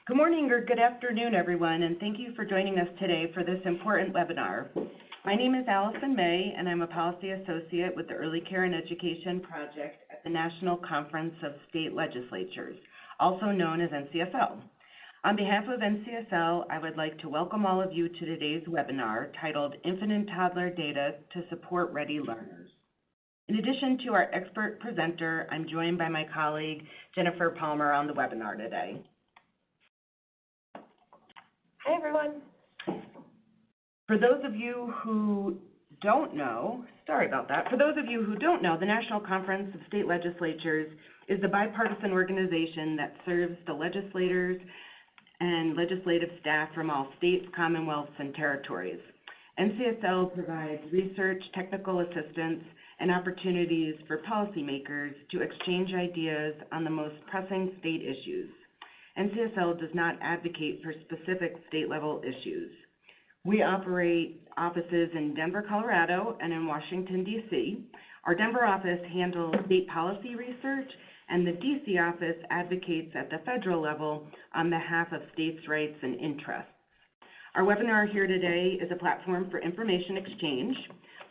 Good morning or good afternoon, everyone, and thank you for joining us today for this important webinar. My name is Allison May, and I'm a Policy Associate with the Early Care and Education Project at the National Conference of State Legislatures, also known as NCSL. On behalf of NCSL, I would like to welcome all of you to today's webinar titled Infant and Toddler Data to Support Ready Learners. In addition to our expert presenter, I'm joined by my colleague, Jennifer Palmer, on the webinar today. Hi, everyone. For those of you who don't know, the National Conference of State Legislatures is the bipartisan organization that serves the legislators and legislative staff from all states, commonwealths, and territories. NCSL provides research, technical assistance, and opportunities for policymakers to exchange ideas on the most pressing state issues. NCSL does not advocate for specific state-level issues. We operate offices in Denver, Colorado, and in Washington, D.C. Our Denver office handles state policy research, and the D.C. office advocates at the federal level on behalf of states' rights and interests. Our webinar here today is a platform for information exchange.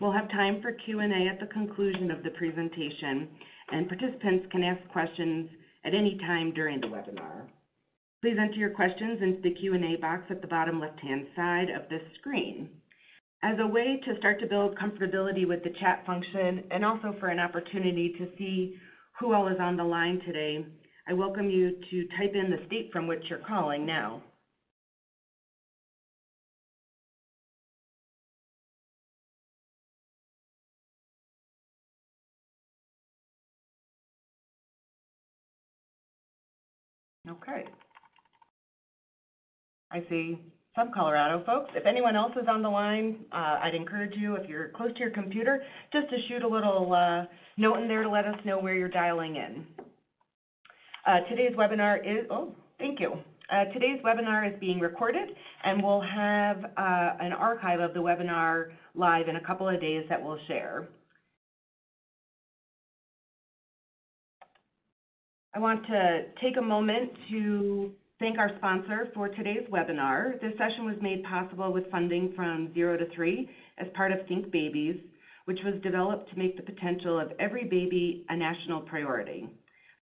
We'll have time for Q&A at the conclusion of the presentation, and participants can ask questions at any time during the webinar. Please enter your questions into the Q&A box at the bottom left-hand side of this screen. As a way to start to build comfortability with the chat function and also for an opportunity to see who all is on the line today, I welcome you to type in the state from which you're calling now. Okay. I see some Colorado folks. If anyone else is on the line, I'd encourage you, if you're close to your computer, just to shoot a little note in there to let us know where you're dialing in. Today's webinar is, Today's webinar is being recorded, and we'll have an archive of the webinar live in a couple of days that we'll share. I want to take a moment to thank our sponsor for today's webinar. This session was made possible with funding from 0 to 3 as part of Think Babies, which was developed to make the potential of every baby a national priority.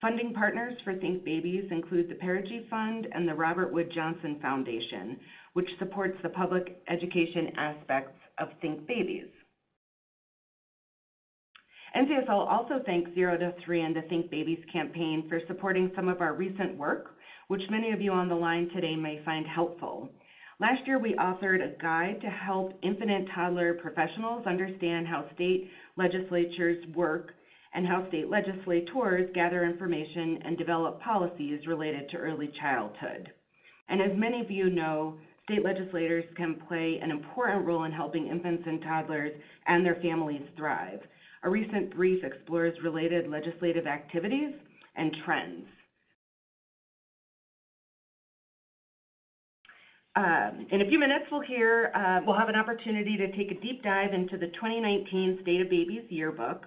Funding partners for Think Babies include the Perigee Fund and the Robert Wood Johnson Foundation, which supports the public education aspects of Think Babies. NCSL also thanks 0 to 3 and the Think Babies campaign for supporting some of our recent work, which many of you on the line today may find helpful. Last year, we authored a guide to help infant and toddler professionals understand how state legislatures work and how state legislators gather information and develop policies related to early childhood. And as many of you know, state legislators can play an important role in helping infants and toddlers and their families thrive. A recent brief explores related legislative activities and trends. In a few minutes, we'll have an opportunity to take a deep dive into the 2019 State of Babies Yearbook.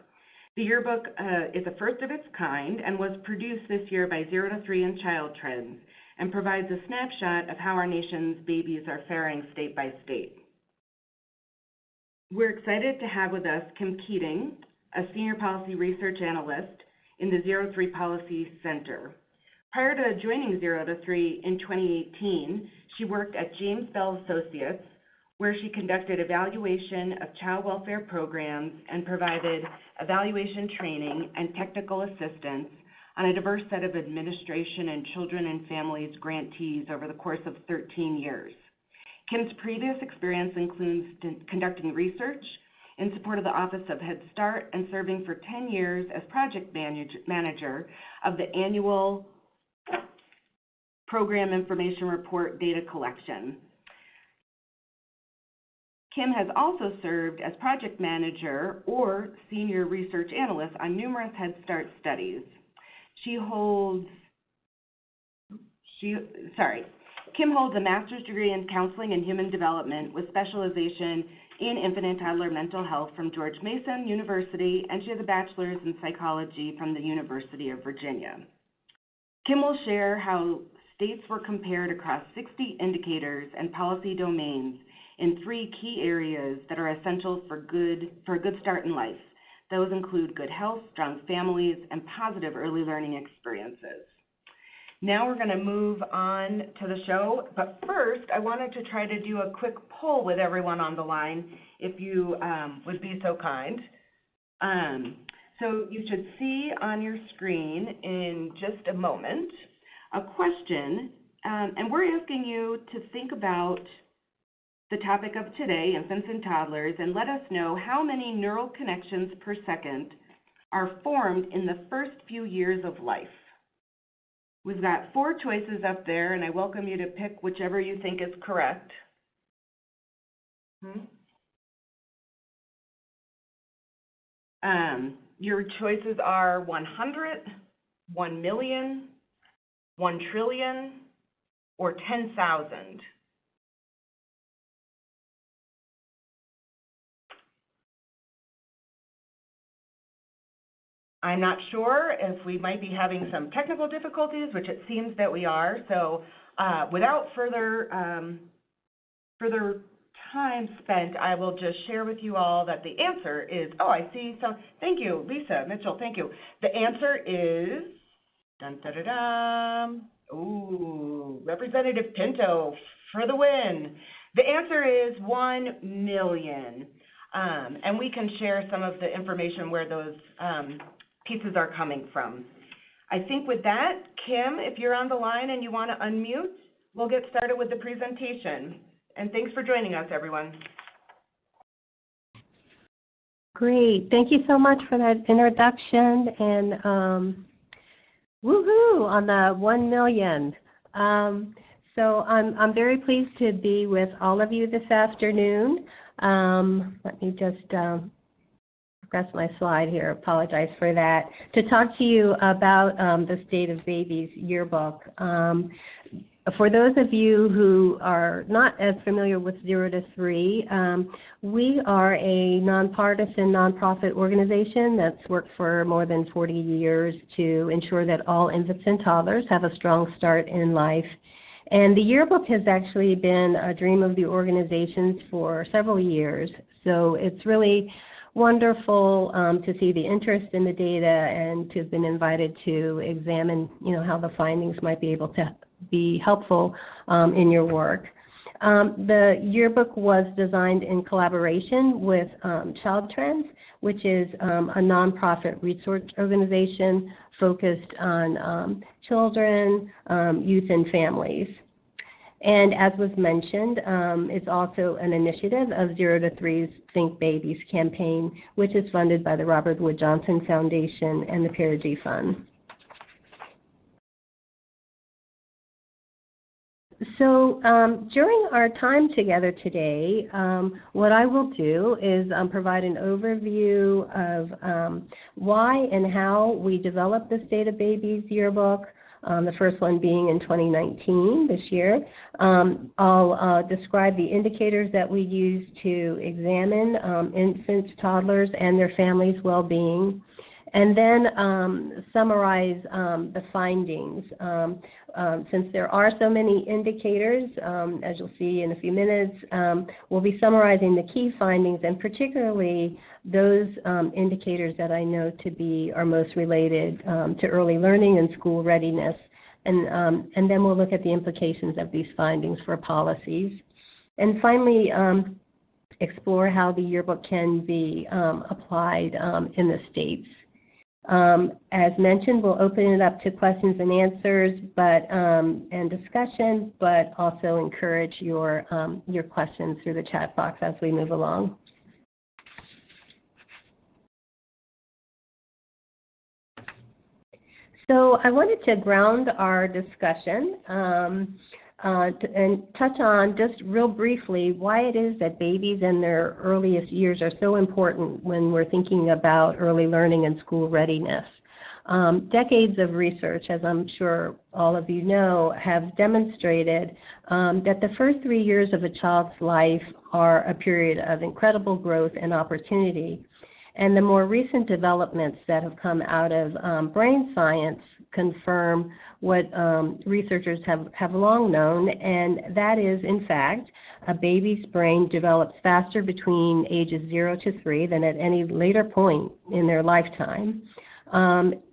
The yearbook is a first of its kind and was produced this year by 0 to 3 and Child Trends and provides a snapshot of how our nation's babies are faring state by state. We're excited to have with us Kim Keating, a Senior Policy Research Analyst in the 0 to 3 Policy Center. Prior to joining 0 to 3 in 2018, she worked at James Bell Associates, where she conducted evaluation of child welfare programs and provided evaluation training and technical assistance on a diverse set of administration and children and families grantees over the course of 13 years. Kim's previous experience includes conducting research in support of the Office of Head Start and serving for 10 years as project manager of the annual Program Information Report data collection. Kim has also served as project manager or senior research analyst on numerous Head Start studies. Kim holds a master's degree in counseling and human development with specialization in infant and toddler mental health from George Mason University, and she has a bachelor's in psychology from the University of Virginia. Kim will share how states were compared across 60 indicators and policy domains in 3 key areas that are essential for a good start in life. Those include good health, strong families, and positive early learning experiences. Now we're going to move on to the show, but first I wanted to try to do a quick poll with everyone on the line, if you would be so kind. So you should see on your screen in just a moment a question, and we're asking you to think about the topic of today, infants and toddlers, and let us know how many neural connections per second are formed in the first few years of life. We've got 4 choices up there, and I welcome you to pick whichever you think is correct. Your choices are 100, 1 million, 1 trillion, or 10,000. I'm not sure if we might be having some technical difficulties, which it seems that we are. So without further time spent, I will just share with you all that the answer is, I see some, thank you, Lisa Mitchell, thank you. The answer is, Representative Pinto for the win. The answer is 1 million. And we can share some of the information where those pieces are coming from. I think with that, Kim, if you're on the line and you want to unmute, we'll get started with the presentation. And thanks for joining us, everyone. Great. Thank you so much for that introduction, and woohoo on the 1 million. So I'm very pleased to be with all of you this afternoon. Let me just progress my slide here. Apologize for that. To talk to you about the State of Babies Yearbook. For those of you who are not as familiar with 0 to 3, we are a nonpartisan, nonprofit organization that's worked for more than 40 years to ensure that all infants and toddlers have a strong start in life. And the yearbook has actually been a dream of the organization's for several years. So it's really wonderful to see the interest in the data and to have been invited to examine, how the findings might be able to be helpful in your work. The yearbook was designed in collaboration with Child Trends, which is a nonprofit research organization focused on children, youth, and families. And as was mentioned, it's also an initiative of 0 to 3's Think Babies campaign, which is funded by the Robert Wood Johnson Foundation and the Perigee Fund. So during our time together today, what I will do is provide an overview of why and how we developed the State of Babies Yearbook, the first one being in 2019, this year. I'll describe the indicators that we use to examine infants, toddlers, and their families' well-being, and then summarize the findings. Since there are so many indicators, as you'll see in a few minutes, we'll be summarizing the key findings, and particularly those indicators that I know to be are most related to early learning and school readiness. And then we'll look at the implications of these findings for policies. And finally, explore how the yearbook can be applied in the states. As mentioned, we'll open it up to questions and answers, and discussion, but also encourage your questions through the chat box as we move along. So I wanted to ground our discussion and touch on just real briefly why it is that babies in their earliest years are so important when we're thinking about early learning and school readiness. Decades of research, as I'm sure all of you know, have demonstrated that the first 3 years of a child's life are a period of incredible growth and opportunity. And the more recent developments that have come out of brain science confirm what researchers have long known, and that is, in fact, a baby's brain develops faster between ages 0 to 3 than at any later point in their lifetime,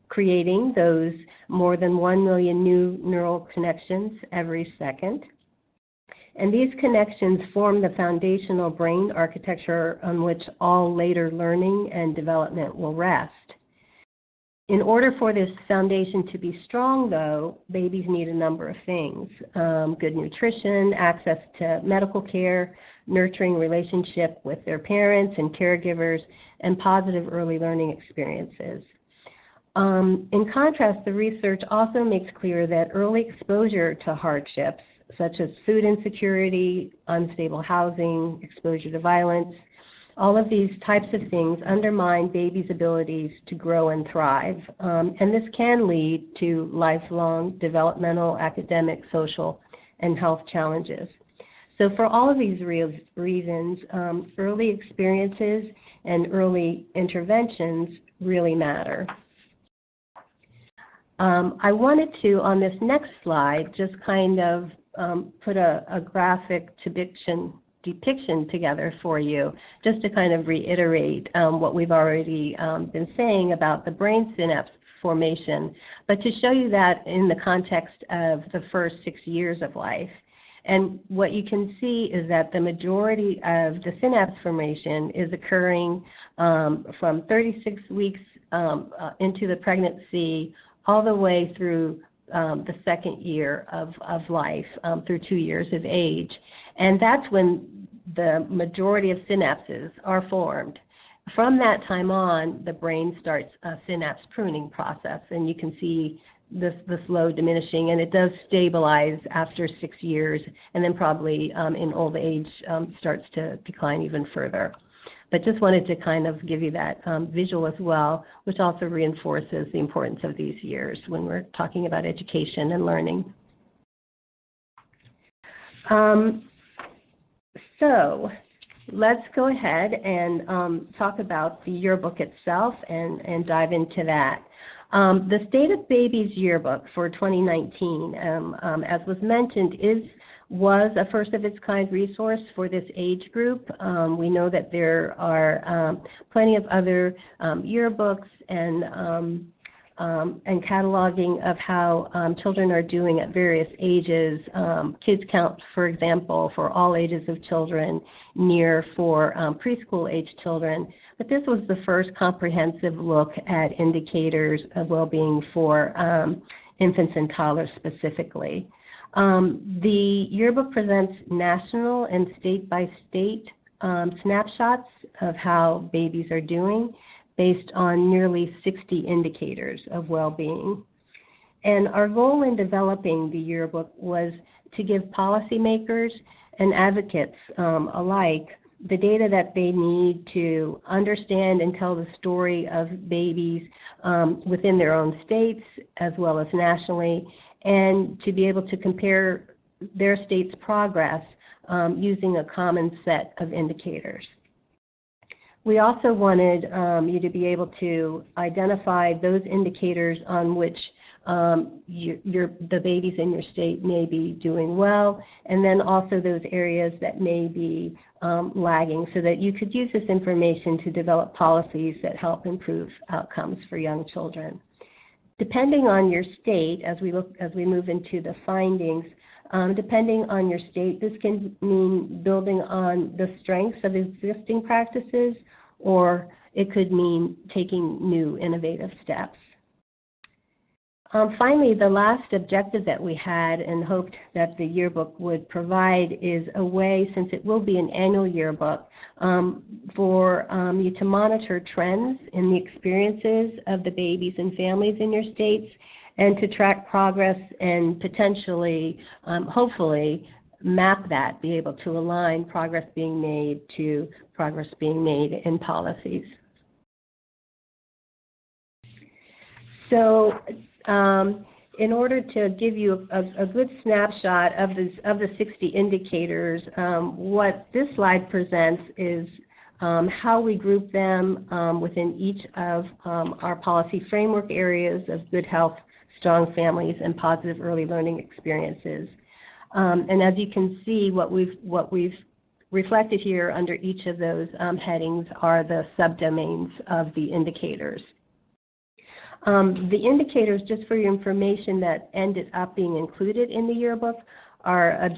creating those more than 1 million new neural connections every second. And these connections form the foundational brain architecture on which all later learning and development will rest. In order for this foundation to be strong, though, babies need a number of things: good nutrition, access to medical care, nurturing relationship with their parents and caregivers, and positive early learning experiences. In contrast, the research also makes clear that early exposure to hardships, such as food insecurity, unstable housing, exposure to violence, all of these types of things undermine babies' abilities to grow and thrive. And this can lead to lifelong developmental, academic, social, and health challenges. So for all of these reasons, early experiences and early interventions really matter. I wanted to, on this next slide, just kind of put a graphic depiction together for you, just to kind of reiterate what we've already been saying about the brain synapse formation, but to show you that in the context of the first 6 years of life. And what you can see is that the majority of the synapse formation is occurring from 36 weeks into the pregnancy all the way through the second year of life, through 2 years of age. And that's when the majority of synapses are formed. From that time on, the brain starts a synapse pruning process, and you can see the slow diminishing, and it does stabilize after 6 years, and then probably in old age starts to decline even further. But just wanted to kind of give you that visual as well, which also reinforces the importance of these years when we're talking about education and learning. So let's go ahead and talk about the yearbook itself and dive into that. The State of Babies Yearbook for 2019, as was mentioned, was a first-of-its-kind resource for this age group. We know that there are plenty of other yearbooks and cataloging of how children are doing at various ages. Kids Count, for example, for all ages of children, NEAR for preschool-age children. But this was the first comprehensive look at indicators of well-being for infants and toddlers specifically. The yearbook presents national and state-by-state snapshots of how babies are doing based on nearly 60 indicators of well-being. And our goal in developing the yearbook was to give policymakers and advocates alike the data that they need to understand and tell the story of babies within their own states as well as nationally, and to be able to compare their state's progress using a common set of indicators. We also wanted you to be able to identify those indicators on which the babies in your state may be doing well, and then also those areas that may be lagging, so that you could use this information to develop policies that help improve outcomes for young children. Depending on your state, as we move into the findings, depending on your state, this can mean building on the strengths of existing practices, or it could mean taking new innovative steps. Finally, the last objective that we had and hoped that the yearbook would provide is a way, since it will be an annual yearbook, for you to monitor trends in the experiences of the babies and families in your states, and to track progress and potentially, hopefully, map that, be able to align progress being made to progress being made in policies. So, in order to give you a good snapshot of the 60 indicators, what this slide presents is how we group them within each of our policy framework areas of good health, strong families and positive early learning experiences. And as you can see, what we've reflected here under each of those headings are the subdomains of the indicators. The indicators, just for your information, that ended up being included in the yearbook are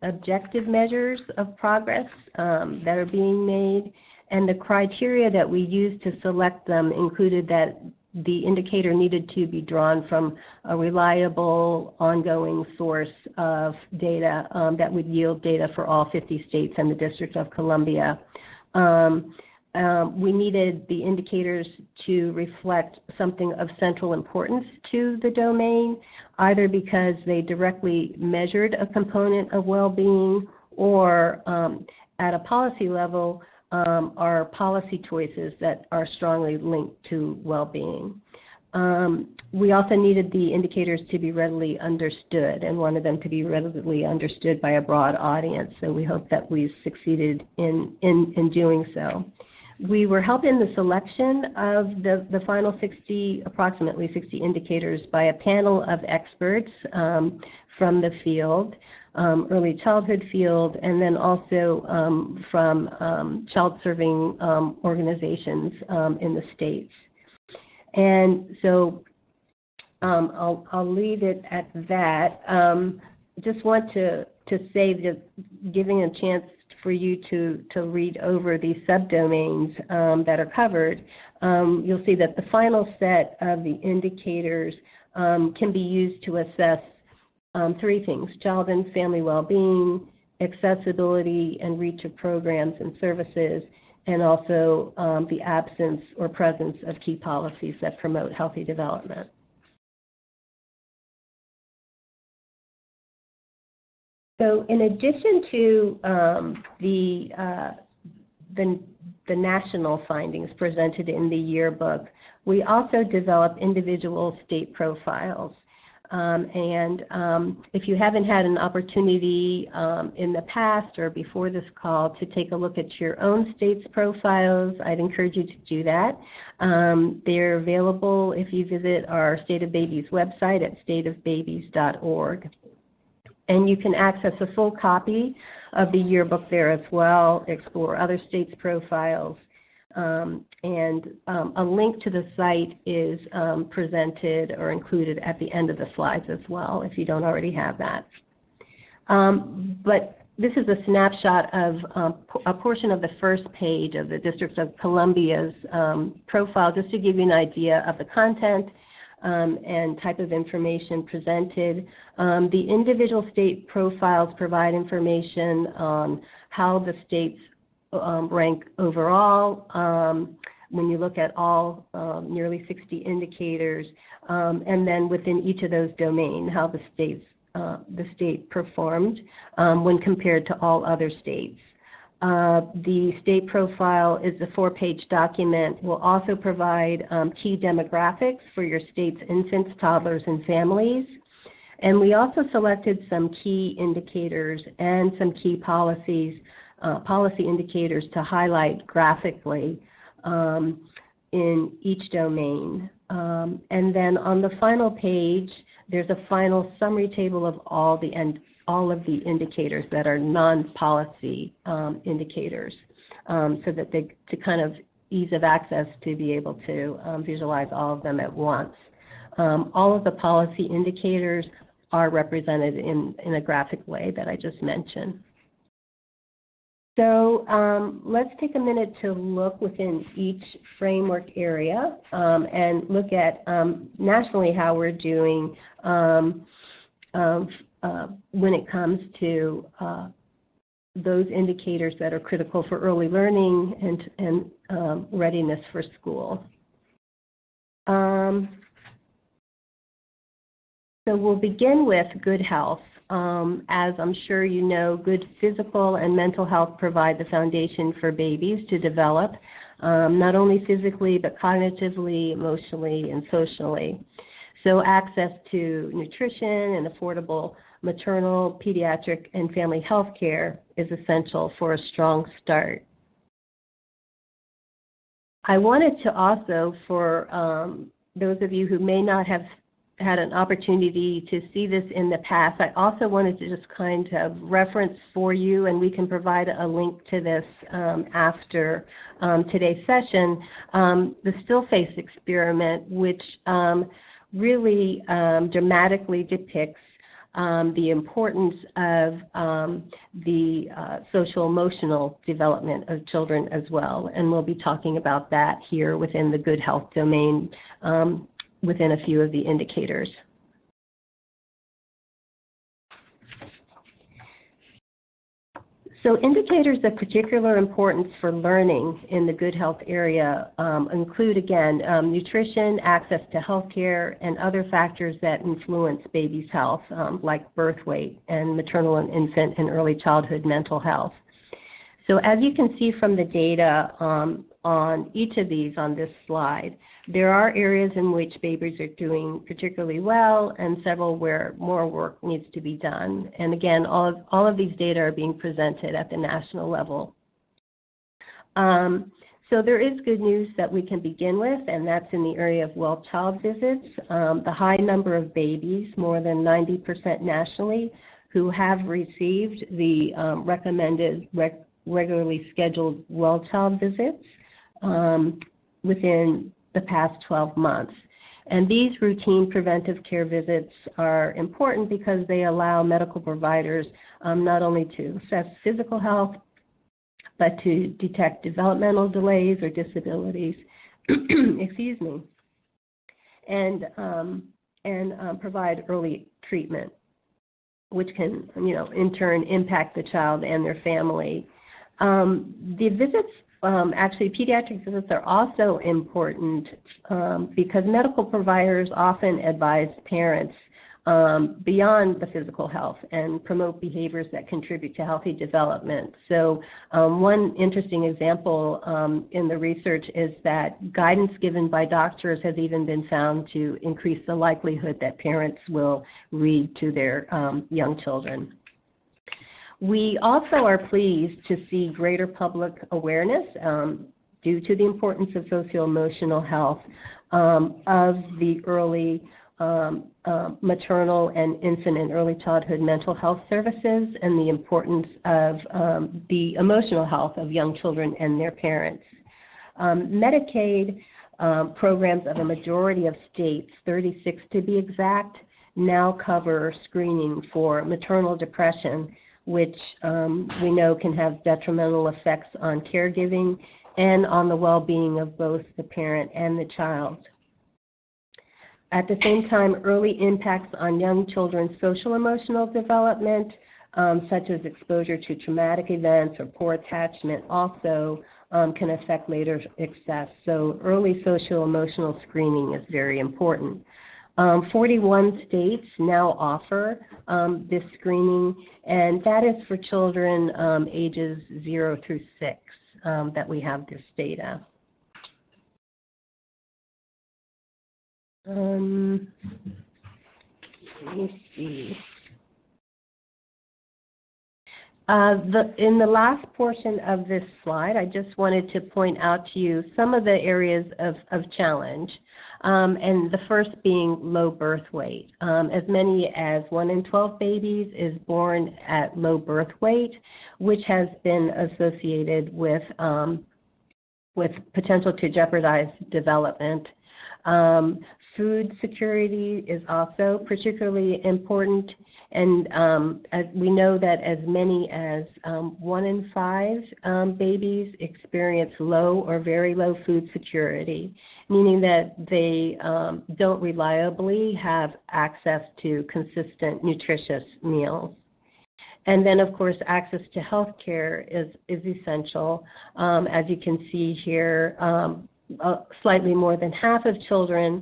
objective measures of progress that are being made, and the criteria that we used to select them included that the indicator needed to be drawn from a reliable, ongoing source of data that would yield data for all 50 states and the District of Columbia. We needed the indicators to reflect something of central importance to the domain, either because they directly measured a component of well-being or at a policy level are policy choices that are strongly linked to well-being. We also needed the indicators to be readily understood and wanted them to be readily understood by a broad audience, so we hope that we've succeeded in doing so. We were helped in the selection of the final approximately 60 indicators by a panel of experts from the field, early childhood field, and then also from child-serving organizations in the states. And so I'll leave it at that. Just want to say that giving a chance for you to read over these subdomains that are covered, you'll see that the final set of the indicators can be used to assess three things: child and family well-being, accessibility and reach of programs and services, and also the absence or presence of key policies that promote healthy development. So in addition to the national findings presented in the yearbook, we also develop individual state profiles. If you haven't had an opportunity in the past or before this call to take a look at your own state's profiles, I'd encourage you to do that. They're available if you visit our State of Babies website at stateofbabies.org. And you can access a full copy of the yearbook there as well, explore other states' profiles, and a link to the site is presented or included at the end of the slides as well, if you don't already have that. But this is a snapshot of a portion of the first page of the District of Columbia's profile, just to give you an idea of the content and type of information presented. The individual state profiles provide information on how the states rank overall when you look at all nearly 60 indicators, and then within each of those domains, how the state performed when compared to all other states. The state profile is a 4-page document. Will also provide key demographics for your state's infants, toddlers, and families. And we also selected some key indicators and some key policy indicators to highlight graphically in each domain. And then on the final page, there's a final summary table of all of the indicators that are non-policy indicators, so that to kind of ease of access to be able to visualize all of them at once. All of the policy indicators are represented in a graphic way that I just mentioned. So let's take a minute to look within each framework area and look at nationally how we're doing when it comes to those indicators that are critical for early learning and readiness for school. So we'll begin with good health. As I'm sure you know, good physical and mental health provide the foundation for babies to develop, not only physically, but cognitively, emotionally, and socially. So access to nutrition and affordable maternal, pediatric, and family health care is essential for a strong start. I wanted to also, for those of you who may not have had an opportunity to see this in the past, I also wanted to just kind of reference for you, and we can provide a link to this after today's session, the still face experiment, which really dramatically depicts the importance of the social-emotional development of children as well. And we'll be talking about that here within the good health domain within a few of the indicators. So indicators of particular importance for learning in the good health area include, again, nutrition, access to health care, and other factors that influence baby's health, like birth weight and maternal and infant and early childhood mental health. So as you can see from the data on each of these on this slide, there are areas in which babies are doing particularly well and several where more work needs to be done. And again, all of these data are being presented at the national level. So there is good news that we can begin with, and that's in the area of well-child visits. The high number of babies, more than 90% nationally, who have received the recommended regularly scheduled well-child visits within the past 12 months. And these routine preventive care visits are important because they allow medical providers not only to assess physical health, but to detect developmental delays or disabilities, excuse me, and provide early treatment, which can, in turn impact the child and their family. The visits, actually pediatric visits are also important because medical providers often advise parents beyond the physical health and promote behaviors that contribute to healthy development. So one interesting example in the research is that guidance given by doctors has even been found to increase the likelihood that parents will read to their young children. We also are pleased to see greater public awareness due to the importance of socio-emotional health of the early maternal and infant and early childhood mental health services and the importance of the emotional health of young children and their parents. Medicaid programs of a majority of states, 36 to be exact, now cover screening for maternal depression, which we know can have detrimental effects on caregiving and on the well-being of both the parent and the child. At the same time, early impacts on young children's social-emotional development, such as exposure to traumatic events or poor attachment, also can affect later success. So early social-emotional screening is very important. 41 states now offer this screening, and that is for children ages 0 through 6 that we have this data. Let me see. In the last portion of this slide, I just wanted to point out to you some of the areas of challenge, and the first being low birth weight. As many as 1 in 12 babies is born at low birth weight, which has been associated with potential to jeopardize development. Food security is also particularly important, and as we know that as many as 1 in 5 babies experience low or very low food security, meaning that they don't reliably have access to consistent, nutritious meals. And then, of course, access to health care is essential. As you can see here, slightly more than half of children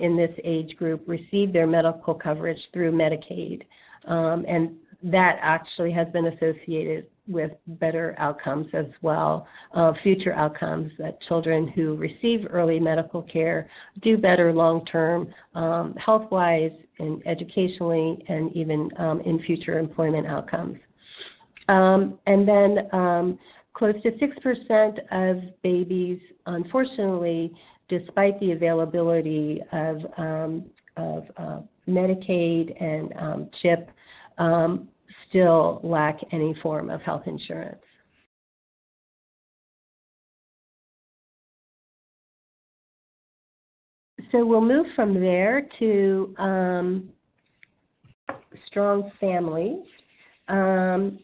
in this age group receive their medical coverage through Medicaid, and that actually has been associated with better outcomes as well, future outcomes, that children who receive early medical care do better long-term health-wise and educationally and even in future employment outcomes. And then close to 6% of babies, unfortunately, despite the availability of Medicaid and CHIP still lack any form of health insurance. So we'll move from there to strong families, and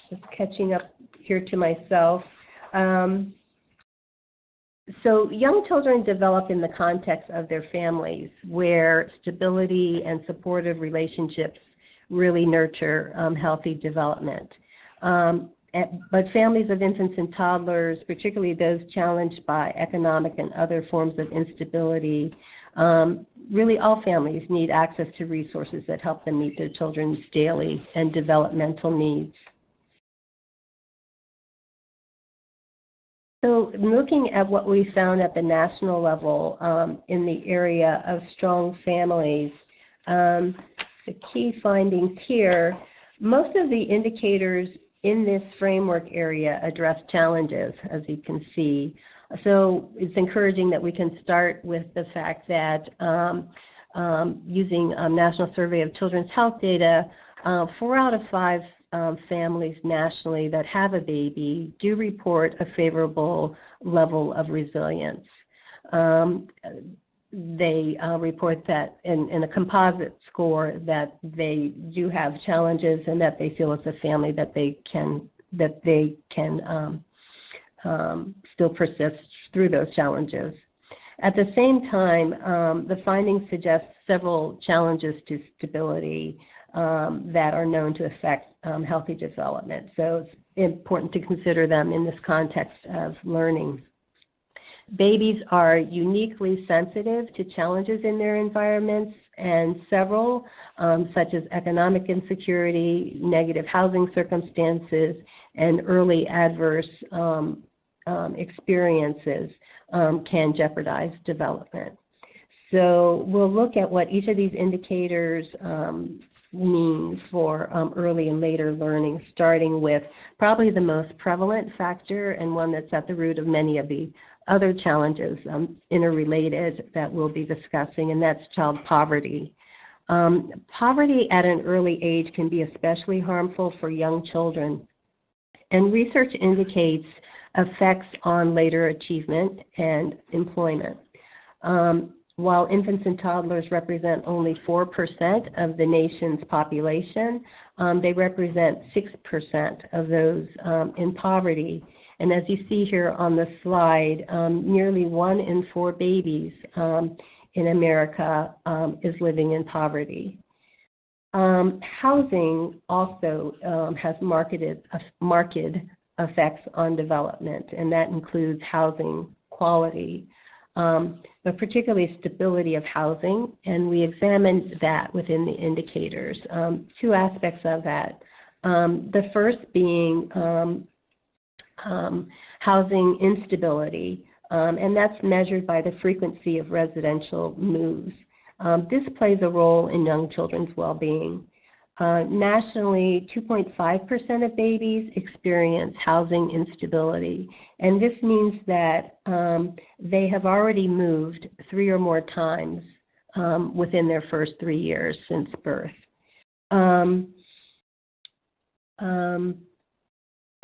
just catching up here to myself. So young children develop in the context of their families, where stability and supportive relationships really nurture healthy development. But families of infants and toddlers, particularly those challenged by economic and other forms of instability, really all families need access to resources that help them meet their children's daily and developmental needs. So looking at what we found at the national level in the area of strong families, the key findings here, most of the indicators in this framework area address challenges, as you can see. So it's encouraging that we can start with the fact that using National Survey of Children's Health data, 4 out of 5 families nationally that have a baby do report a favorable level of resilience. They report that in a composite score that they do have challenges and that they feel as a family that they can still persist through those challenges. At the same time, the findings suggest several challenges to stability that are known to affect healthy development. So it's important to consider them in this context of learning. Babies are uniquely sensitive to challenges in their environments, and several, such as economic insecurity, negative housing circumstances, and early adverse experiences can jeopardize development. So we'll look at what each of these indicators mean for early and later learning, starting with probably the most prevalent factor and one that's at the root of many of the other challenges interrelated that we'll be discussing, and that's child poverty. Poverty at an early age can be especially harmful for young children, and research indicates effects on later achievement and employment. While infants and toddlers represent only 4% of the nation's population, they represent 6% of those in poverty. And as you see here on the slide, nearly 1 in 4 babies in America is living in poverty. Housing also has marked effects on development, and that includes housing quality, but particularly stability of housing, and we examined that within the indicators. 2 aspects of that. The first being housing instability, and that's measured by the frequency of residential moves. This plays a role in young children's well-being. Nationally, 2.5% of babies experience housing instability, and this means that they have already moved 3 or more times within their first 3 years since birth.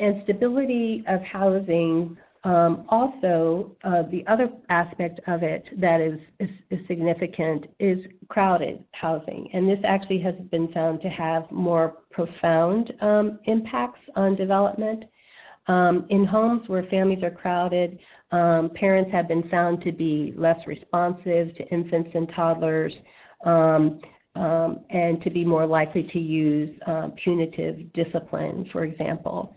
And stability of housing, also the other aspect of it that is significant is crowded housing. And this actually has been found to have more profound impacts on development. In homes where families are crowded, parents have been found to be less responsive to infants and toddlers, and to be more likely to use punitive discipline, for example.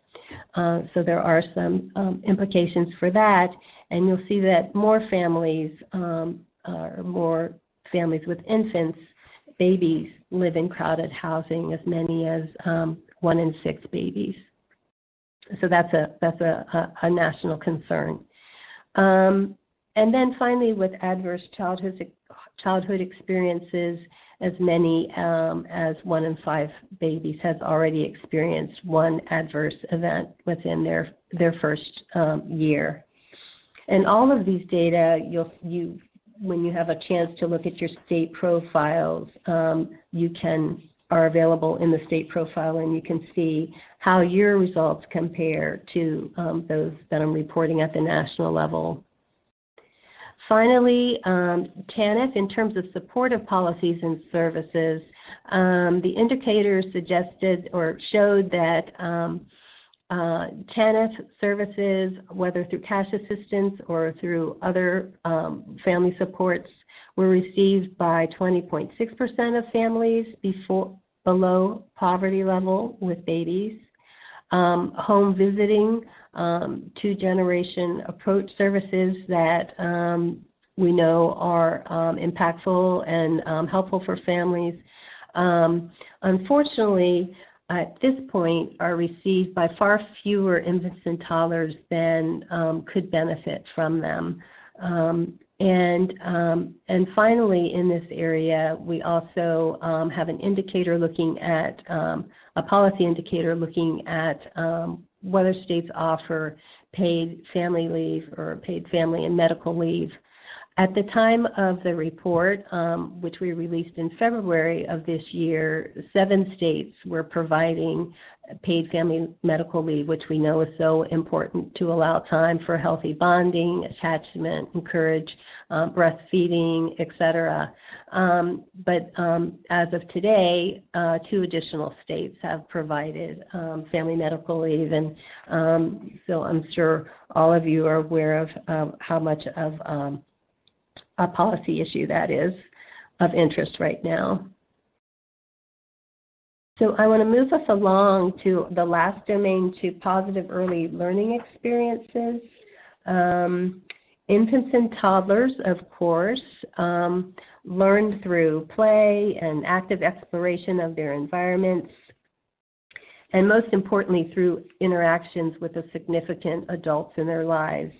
So there are some implications for that, and you'll see that more families with infants, babies live in crowded housing, as many as 1 in 6 babies. So that's a national concern. And then finally, with adverse childhood experiences, as many as 1 in 5 babies has already experienced one adverse event within their first year. And all of these data, when you have a chance to look at your state profiles, you are available in the state profile, and you can see how your results compare to those that I'm reporting at the national level. Finally, TANF, in terms of supportive policies and services, the indicators suggested or showed that TANF services, whether through cash assistance or through other family supports, were received by 20.6% of families below poverty level with babies. Home visiting, two-generation approach services that we know are impactful and helpful for families, unfortunately, at this point, are received by far fewer infants and toddlers than could benefit from them. And finally, in this area, we also have an indicator looking at, a policy indicator looking at whether states offer paid family leave or paid family and medical leave. At the time of the report, which we released in February of this year, 7 states were providing paid family medical leave, which we know is so important to allow time for healthy bonding, attachment, encourage breastfeeding, etc. But as of today, 2 additional states have provided family medical leave, and so I'm sure all of you are aware of how much of a policy issue that is of interest right now. So I want to move us along to the last domain, to positive early learning experiences. Infants and toddlers, of course, learn through play and active exploration of their environments, and most importantly, through interactions with the significant adults in their lives.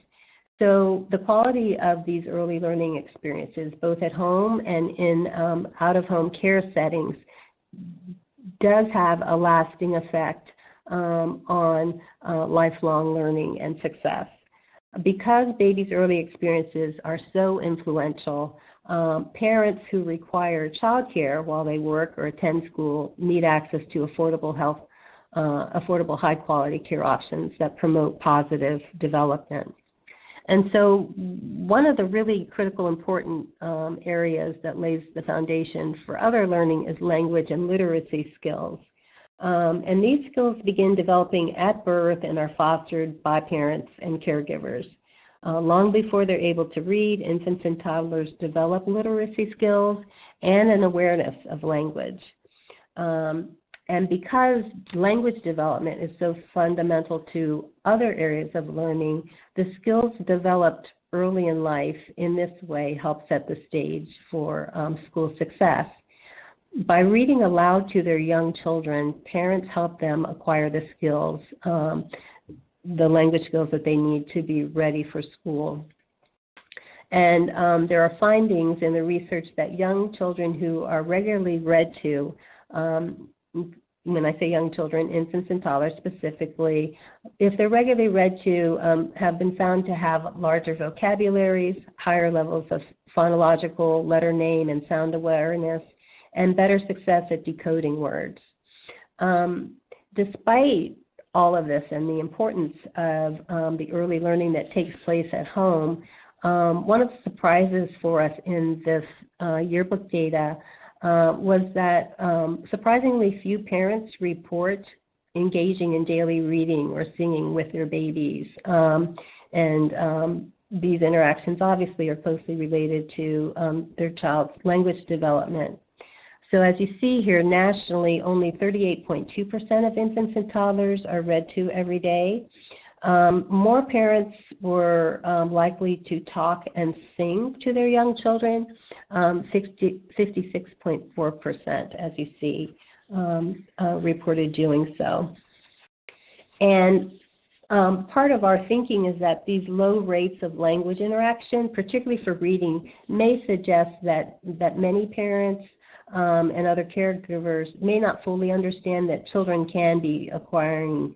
So the quality of these early learning experiences, both at home and in out-of-home care settings, does have a lasting effect on lifelong learning and success. Because babies' early experiences are so influential, parents who require childcare while they work or attend school need access to affordable high-quality care options that promote positive development. And so one of the really critical important areas that lays the foundation for other learning is language and literacy skills. And these skills begin developing at birth and are fostered by parents and caregivers. Long before they're able to read, infants and toddlers develop literacy skills and an awareness of language. And because language development is so fundamental to other areas of learning, the skills developed early in life in this way help set the stage for school success. By reading aloud to their young children, parents help them acquire the skills, the language skills that they need to be ready for school. And there are findings in the research that young children who are regularly read to, when I say young children, infants and toddlers specifically, if they're regularly read to, have been found to have larger vocabularies, higher levels of phonological, letter name, and sound awareness, and better success at decoding words. Despite all of this and the importance of the early learning that takes place at home, one of the surprises for us in this yearbook data was that surprisingly few parents report engaging in daily reading or singing with their babies. These interactions obviously are closely related to their child's language development. So as you see here, nationally, only 38.2% of infants and toddlers are read to every day. More parents were likely to talk and sing to their young children, 56.4%, as you see, reported doing so. And part of our thinking is that these low rates of language interaction, particularly for reading, may suggest that many parents and other caregivers may not fully understand that children can be acquiring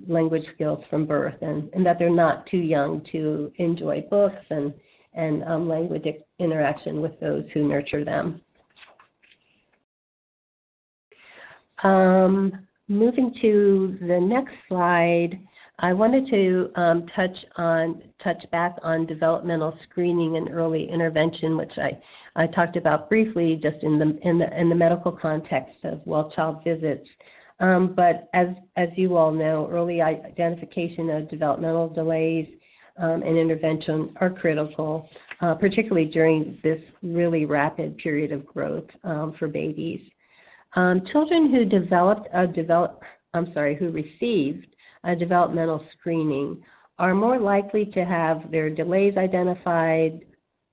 language skills from birth, and that they're not too young to enjoy books and and language interaction with those who nurture them. Moving to the next slide, I wanted to touch back on developmental screening and early intervention, which I talked about briefly just in the medical context of well-child visits. But as you all know, early identification of developmental delays and intervention are critical, particularly during this really rapid period of growth for babies. Children who received a developmental screening are more likely to have their delays identified,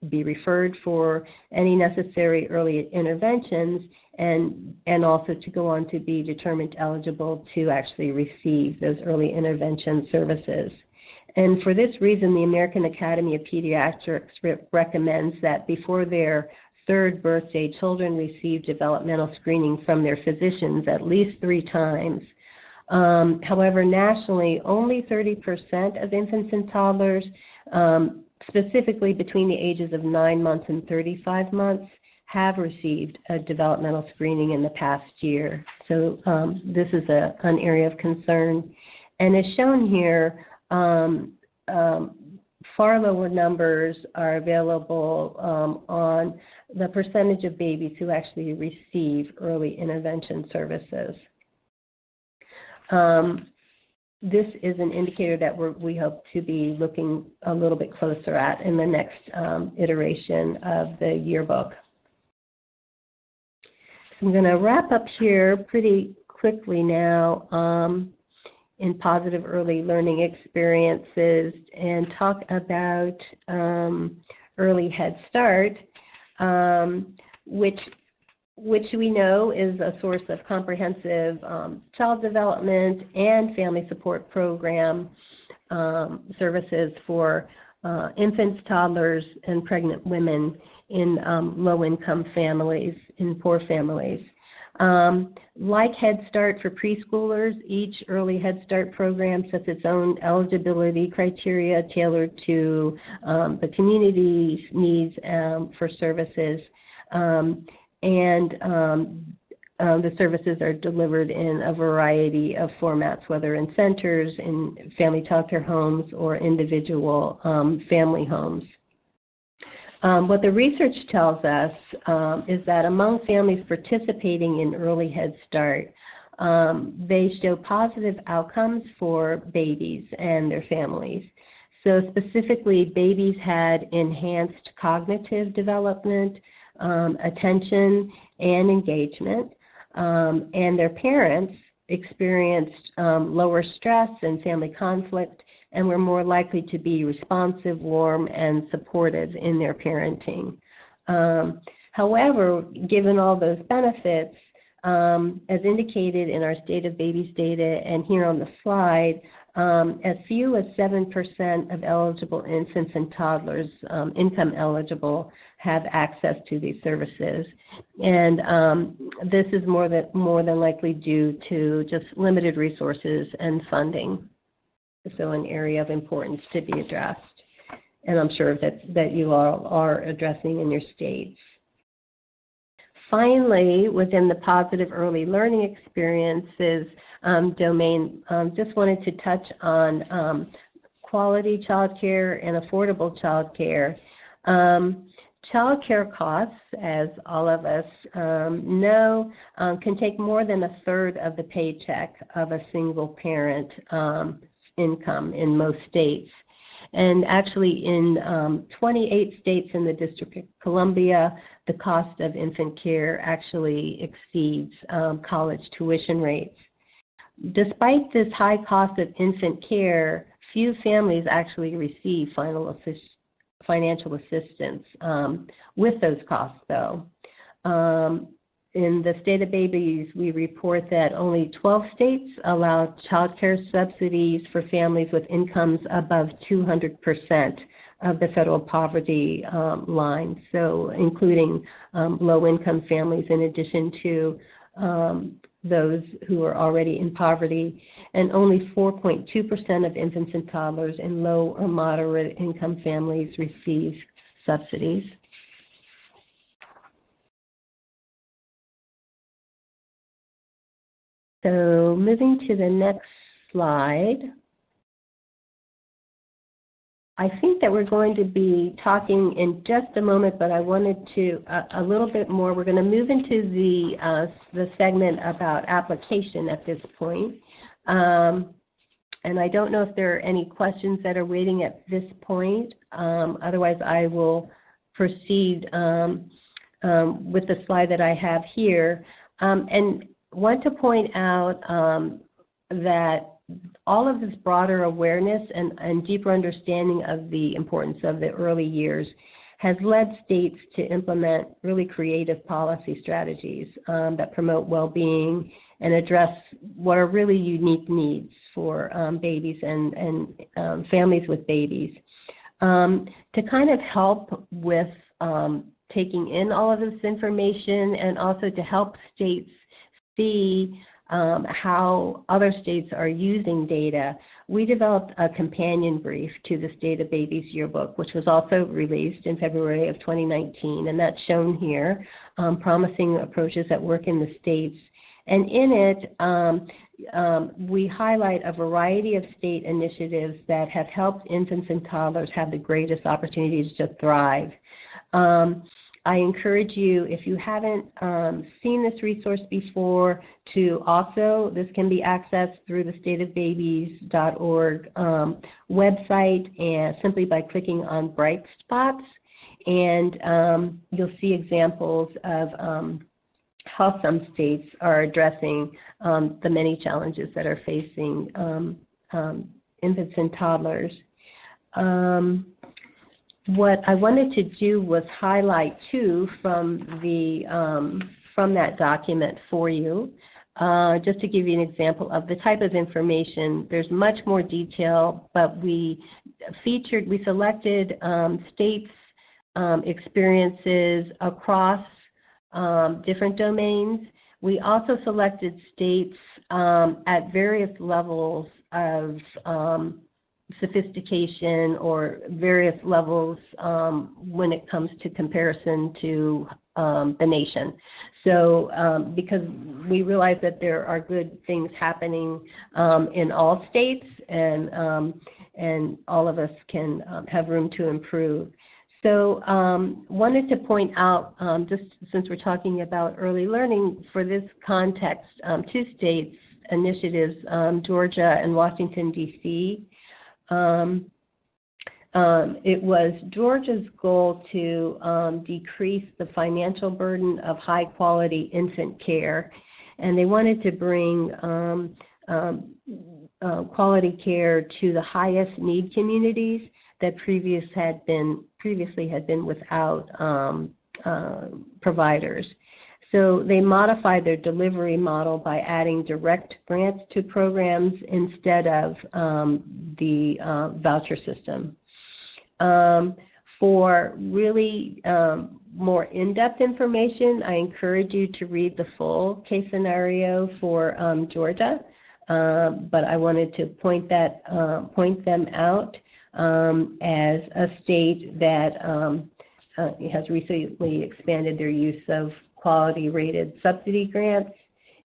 be referred for any necessary early interventions, and also to go on to be determined eligible to actually receive those early intervention services. And for this reason, the American Academy of Pediatrics recommends that before their third birthday, children receive developmental screening from their physicians at least 3 times. However, nationally, only 30% of infants and toddlers, specifically between the ages of 9 months and 35 months, have received a developmental screening in the past year. So this is an area of concern. And as shown here, far lower numbers are available on the percentage of babies who actually receive early intervention services. This is an indicator that we hope to be looking a little bit closer at in the next iteration of the yearbook. So I'm going to wrap up here pretty quickly now in positive early learning experiences and talk about early Head Start, which we know is a source of comprehensive child development and family support program services for infants, toddlers, and pregnant women in low-income families, in poor families. Like Head Start for preschoolers, each early Head Start program sets its own eligibility criteria tailored to the community's needs for services. The services are delivered in a variety of formats, whether in centers, in family childcare homes, or individual family homes. What the research tells us is that among families participating in early Head Start, they show positive outcomes for babies and their families. So specifically, babies had enhanced cognitive development, attention, and engagement, and their parents experienced lower stress and family conflict and were more likely to be responsive, warm, and supportive in their parenting. However, given all those benefits, as indicated in our State of Babies data and here on the slide, as few as 7% of eligible infants and toddlers, income eligible, have access to these services. And this is more than likely due to just limited resources and funding. So an area of importance to be addressed. And I'm sure that you all are addressing in your states. Finally, within the positive early learning experiences domain, just wanted to touch on quality childcare and affordable childcare. Childcare costs, as all of us know, can take more than a third of the paycheck of a single parent income in most states. And actually in 28 states in the District of Columbia, the cost of infant care actually exceeds college tuition rates. Despite this high cost of infant care, few families actually receive financial assistance with those costs, though. In the State of Babies, we report that only 12 states allow child care subsidies for families with incomes above 200% of the federal poverty line, so including low-income families in addition to those who are already in poverty, and only 4.2% of infants and toddlers in low or moderate income families receive subsidies. So moving to the next slide. I think that we're going to be talking in just a moment, but I wanted to a little bit more. We're going to move into the segment about application at this point. And I don't know if there are any questions that are waiting at this point. Otherwise, I will proceed with the slide that I have here. And want to point out that all of this broader awareness and deeper understanding of the importance of the early years has led states to implement really creative policy strategies that promote well-being and address what are really unique needs for babies and families with babies. To kind of help with taking in all of this information and also to help states see how other states are using data, we developed a companion brief to the State of Babies Yearbook, which was also released in February of 2019, and that's shown here, promising approaches that work in the states. And in it, we highlight a variety of state initiatives that have helped infants and toddlers have the greatest opportunities to thrive. I encourage you, if you haven't seen this resource before, to also, this can be accessed through the stateofbabies.org website, and simply by clicking on bright spots, and you'll see examples of how some states are addressing the many challenges that are facing infants and toddlers. What I wanted to do was highlight too from that document for you, just to give you an example of the type of information. There's much more detail, but we selected states' experiences across different domains. We also selected states at various levels of sophistication or various levels when it comes to comparison to the nation. So because we realize that there are good things happening in all states, and all of us can have room to improve. So wanted to point out, just since we're talking about early learning, for this context, two states initiatives, Georgia and Washington, D.C. It was Georgia's goal to decrease the financial burden of high-quality infant care, and they wanted to bring quality care to the highest need communities that previously had been without providers. So they modified their delivery model by adding direct grants to programs instead of the voucher system. For really more in-depth information, I encourage you to read the full case scenario for Georgia, but I wanted to point them out as a state that has recently expanded their use of quality-rated subsidy grants,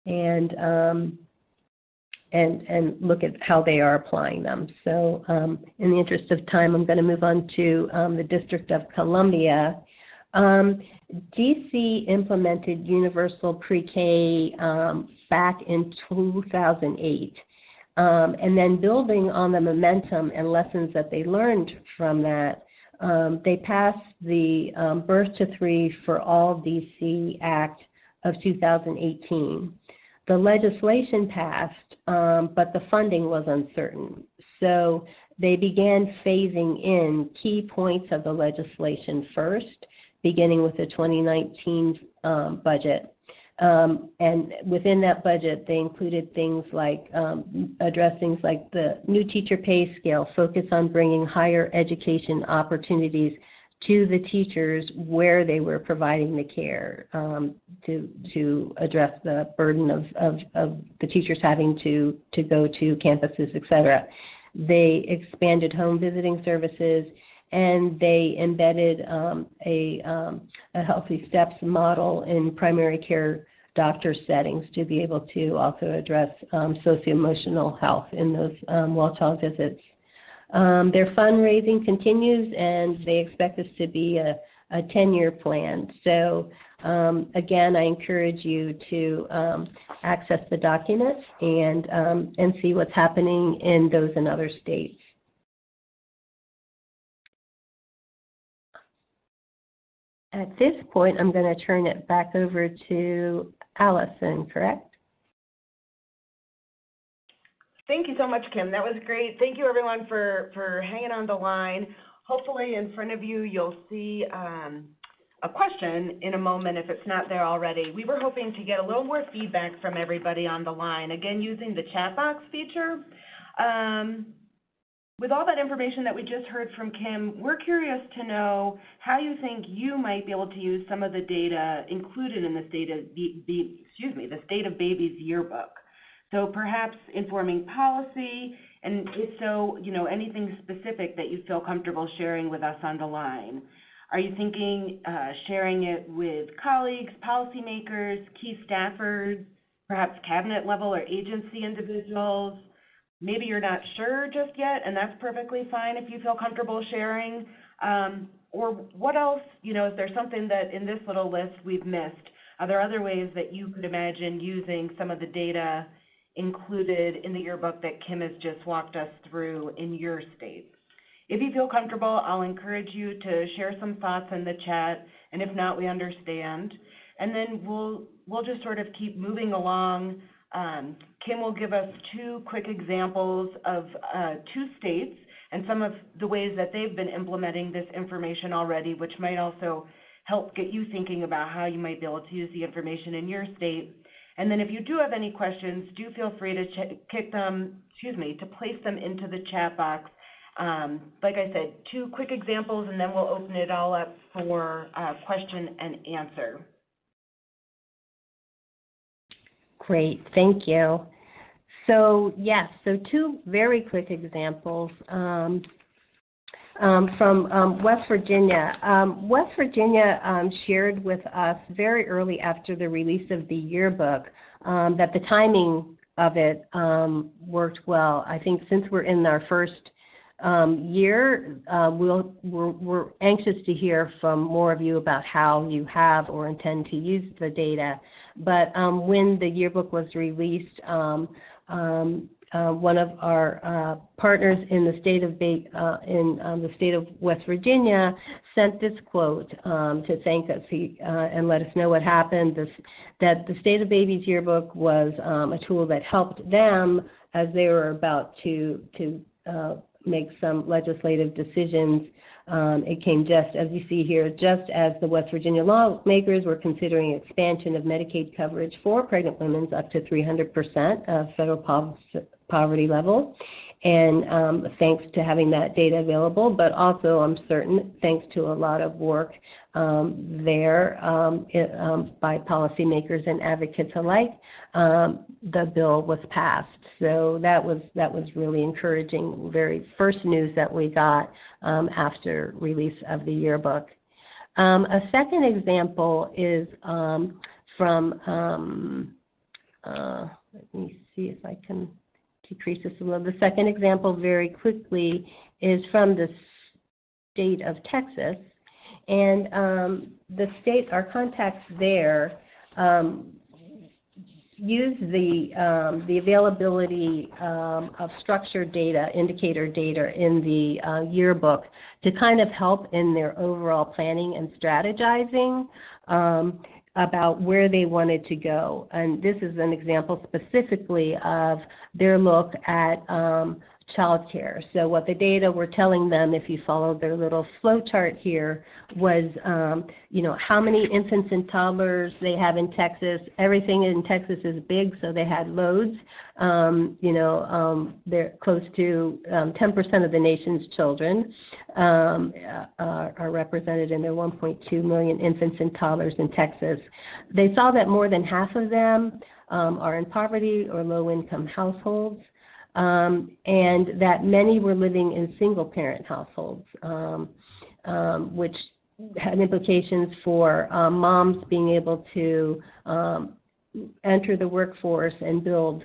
and look at how they are applying them. So in the interest of time, I'm going to move on to the District of Columbia. DC implemented universal pre-K back in 2008. And then building on the momentum and lessons that they learned from that, they passed the Birth to Three for All DC Act of 2018. The legislation passed, but the funding was uncertain. So they began phasing in key points of the legislation first, beginning with the 2019 budget. And within that budget, they included things like address things like the new teacher pay scale, focus on bringing higher education opportunities to the teachers where they were providing the care, to address the burden of the teachers having to go to campuses, et cetera. They expanded home visiting services, and they embedded a Healthy Steps model in primary care doctor settings to be able to also address socio-emotional health in those well-child visits. Their fundraising continues, and they expect this to be a 10-year plan. So again, I encourage you to access the documents and see what's happening in those and other states. At this point, I'm going to turn it back over to Allison, correct? Thank you so much, Kim. That was great. Thank you, everyone, for hanging on the line. Hopefully, in front of you, you'll see a question in a moment if it's not there already. We were hoping to get a little more feedback from everybody on the line, again, using the chat box feature. With all that information that we just heard from Kim, we're curious to know how you think you might be able to use some of the data included in the State of Babies Yearbook. So perhaps informing policy, and if so, anything specific that you feel comfortable sharing with us on the line. Are you thinking sharing it with colleagues, policymakers, key staffers, perhaps cabinet level or agency individuals? Maybe you're not sure just yet, and that's perfectly fine if you feel comfortable sharing. Or what else, is there something that in this little list we've missed? Are there other ways that you could imagine using some of the data included in the yearbook that Kim has just walked us through in your state? If you feel comfortable, I'll encourage you to share some thoughts in the chat, and if not, we understand. And then we'll just sort of keep moving along. Kim will give us two quick examples of two states and some of the ways that they've been implementing this information already, which might also help get you thinking about how you might be able to use the information in your state. And then if you do have any questions, do feel free to to place them into the chat box. Like I said, two quick examples, and then we'll open it all up for question and answer. Great, thank you. So yes, so two very quick examples from West Virginia. West Virginia shared with us very early after the release of the yearbook that the timing of it worked well. I think since we're in our first year, we're anxious to hear from more of you about how you have or intend to use the data. But when the yearbook was released, one of our partners in the state of West Virginia sent this quote to thank us and let us know what happened. That the State of Babies Yearbook was a tool that helped them as they were about to make some legislative decisions. It came just, as you see here, just as the West Virginia lawmakers were considering expansion of Medicaid coverage for pregnant women up to 300% of federal poverty level. And thanks to having that data available, but also I'm certain thanks to a lot of work there by policymakers and advocates alike, the bill was passed. So that was really encouraging, very first news that we got after release of the yearbook. A second example is from, let me see if I can decrease this a little. The second example very quickly is from the state of Texas. And the state, our contacts there, use the availability of structured data, indicator data in the yearbook to kind of help in their overall planning and strategizing about where they wanted to go. And this is an example specifically of their look at child care. So what the data were telling them, if you follow their little flow chart here, was, how many infants and toddlers they have in Texas. Everything in Texas is big, so they had loads. They're close to 10% of the nation's children are represented in their 1.2 million infants and toddlers in Texas. They saw that more than half of them are in poverty or low-income households. And that many were living in single-parent households. which had implications for moms being able to enter the workforce and build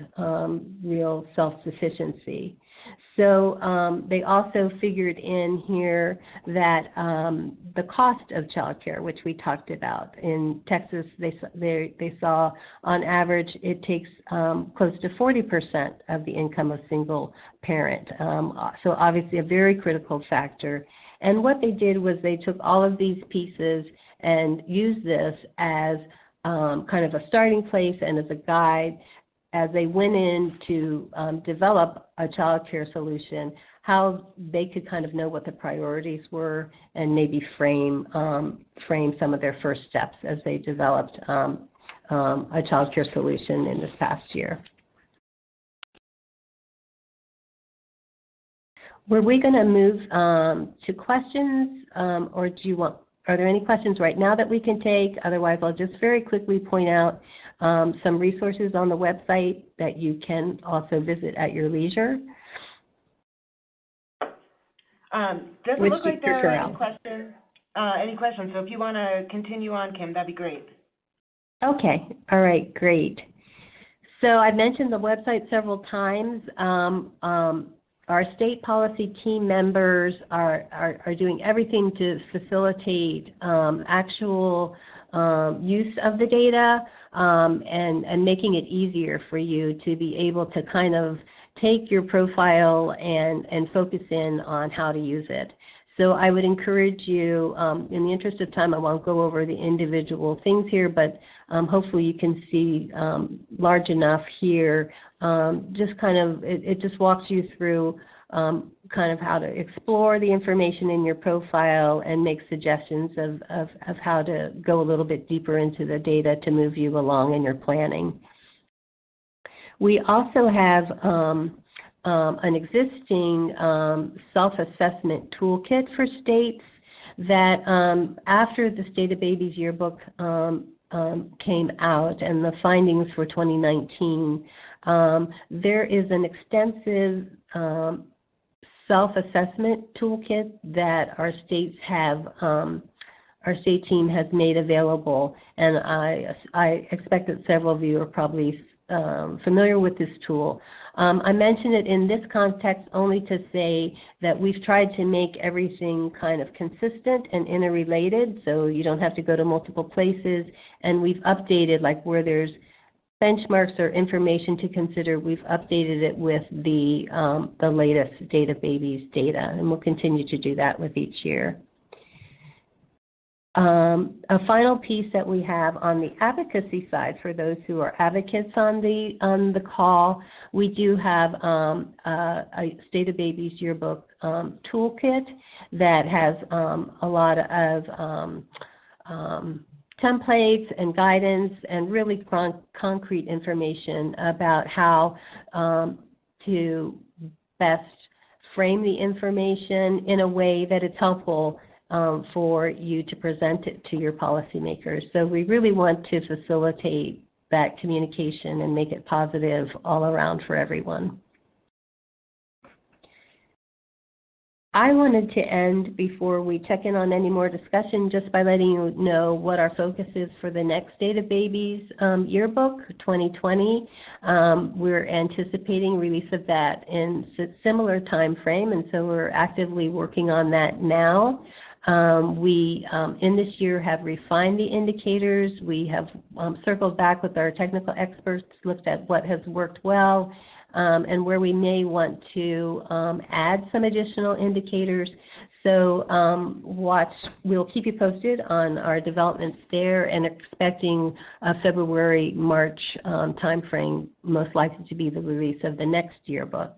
real self-sufficiency. So they also figured in here that the cost of childcare, which we talked about. In Texas, they saw on average it takes close to 40% of the income of single parent. So obviously a very critical factor. And what they did was they took all of these pieces and used this as kind of a starting place and as a guide as they went in to develop a child care solution, how they could kind of know what the priorities were and maybe frame some of their first steps as they developed a child care solution in this past year. Were we going to move to questions, or are there any questions right now that we can take? Otherwise, I'll just very quickly point out some resources on the website that you can also visit at your leisure. Doesn't look like there are any questions. So if you want to continue on, Kim, that'd be great. Okay. All right. Great. So I've mentioned the website several times. Our state policy team members are doing everything to facilitate actual use of the data and making it easier for you to be able to kind of take your profile and focus in on how to use it. So I would encourage you, in the interest of time, I won't go over the individual things here, but hopefully you can see large enough here. Just kind of, it just walks you through kind of how to explore the information in your profile and make suggestions of how to go a little bit deeper into the data to move you along in your planning. We also have an existing self-assessment toolkit for states that after the State of Babies Yearbook came out and the findings for 2019, there is an extensive self-assessment toolkit that our states have, our state team has made available, and I expect that several of you are probably familiar with this tool. I mention it in this context only to say that we've tried to make everything kind of consistent and interrelated, so you don't have to go to multiple places, and we've updated, like where there's benchmarks or information to consider, we've updated it with the latest State of Babies data, and we'll continue to do that with each year. A final piece that we have on the advocacy side, for those who are advocates on the call, we do have a State of Babies Yearbook toolkit that has a lot of templates and guidance and really concrete information about how to best frame the information in a way that it's helpful for you to present it to your policymakers. So we really want to facilitate that communication and make it positive all around for everyone. I wanted to end, before we check in on any more discussion, just by letting you know what our focus is for the next State of Babies Yearbook 2020. We're anticipating release of that in a similar time frame, and so we're actively working on that now. We, in this year, have refined the indicators. We have circled back with our technical experts, looked at what has worked well, and where we may want to add some additional indicators. So we'll keep you posted on our developments there, and expecting a February, March timeframe, most likely to be the release of the next yearbook.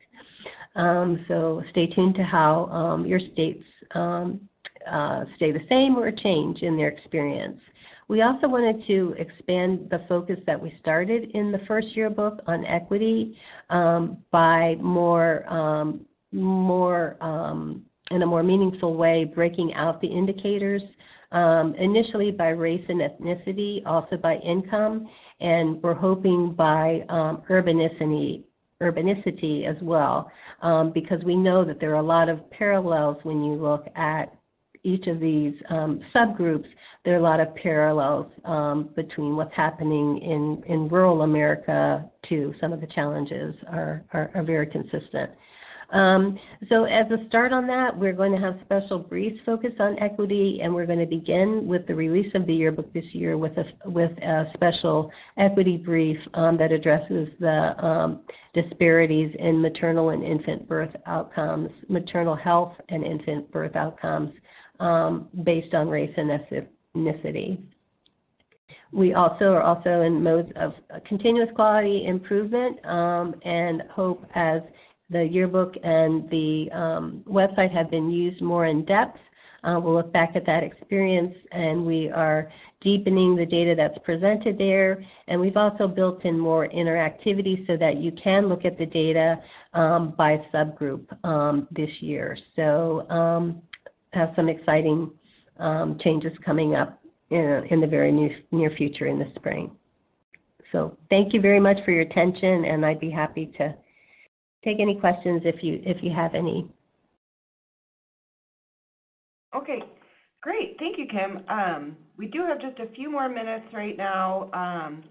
So stay tuned to how your states stay the same or change in their experience. We also wanted to expand the focus that we started in the first yearbook on equity by more in a more meaningful way, breaking out the indicators, initially by race and ethnicity, also by income, and we're hoping by urbanicity as well, because we know that there are a lot of parallels when you look at each of these subgroups, there are a lot of parallels between what's happening in rural America to some of the challenges are very consistent. So as a start on that, we're going to have special briefs focused on equity, and we're going to begin with the release of the yearbook this year with a special equity brief that addresses the disparities in maternal and infant birth outcomes, maternal health and infant birth outcomes based on race and ethnicity. We are also in modes of continuous quality improvement and hope as the yearbook and the website have been used more in depth. We'll look back at that experience, and we are deepening the data that's presented there. And we've also built in more interactivity so that you can look at the data by subgroup this year. So have some exciting changes coming up in the very near future in the spring. So thank you very much for your attention, and I'd be happy to take any questions if you have any. Okay, great. Thank you, Kim. We do have just a few more minutes right now.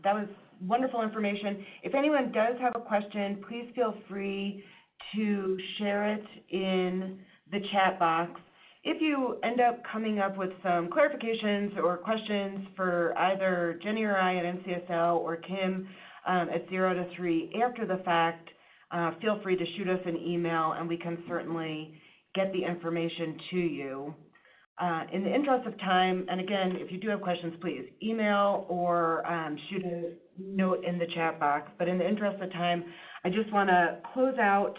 That was wonderful information. If anyone does have a question, please feel free to share it in the chat box. If you end up coming up with some clarifications or questions for either Jenny or I at NCSL or Kim at 0 to 3 after the fact, feel free to shoot us an email, and we can certainly get the information to you. In the interest of time, and again, if you do have questions, please email or shoot a note in the chat box. But in the interest of time, I just want to close out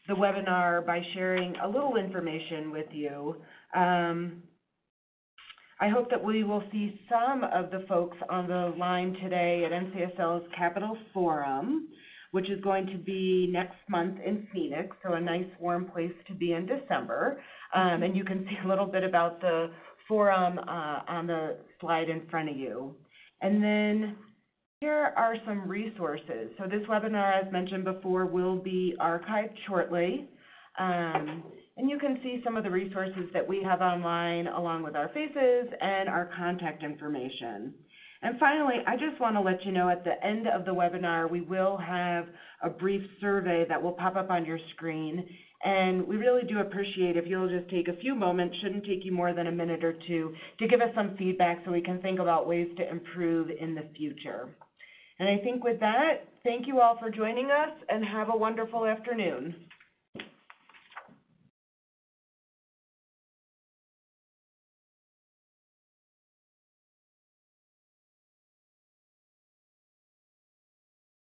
the webinar by sharing a little information with you. I hope that we will see some of the folks on the line today at NCSL's Capital Forum, which is going to be next month in Phoenix, so a nice warm place to be in December. And you can see a little bit about the forum on the slide in front of you. And then here are some resources. So this webinar, as mentioned before, will be archived shortly. And you can see some of the resources that we have online along with our faces and our contact information. And finally, I just want to let you know at the end of the webinar, we will have a brief survey that will pop up on your screen. And we really do appreciate if you'll just take a few moments, shouldn't take you more than a minute or two, to give us some feedback so we can think about ways to improve in the future. And I think with that, thank you all for joining us, and have a wonderful afternoon.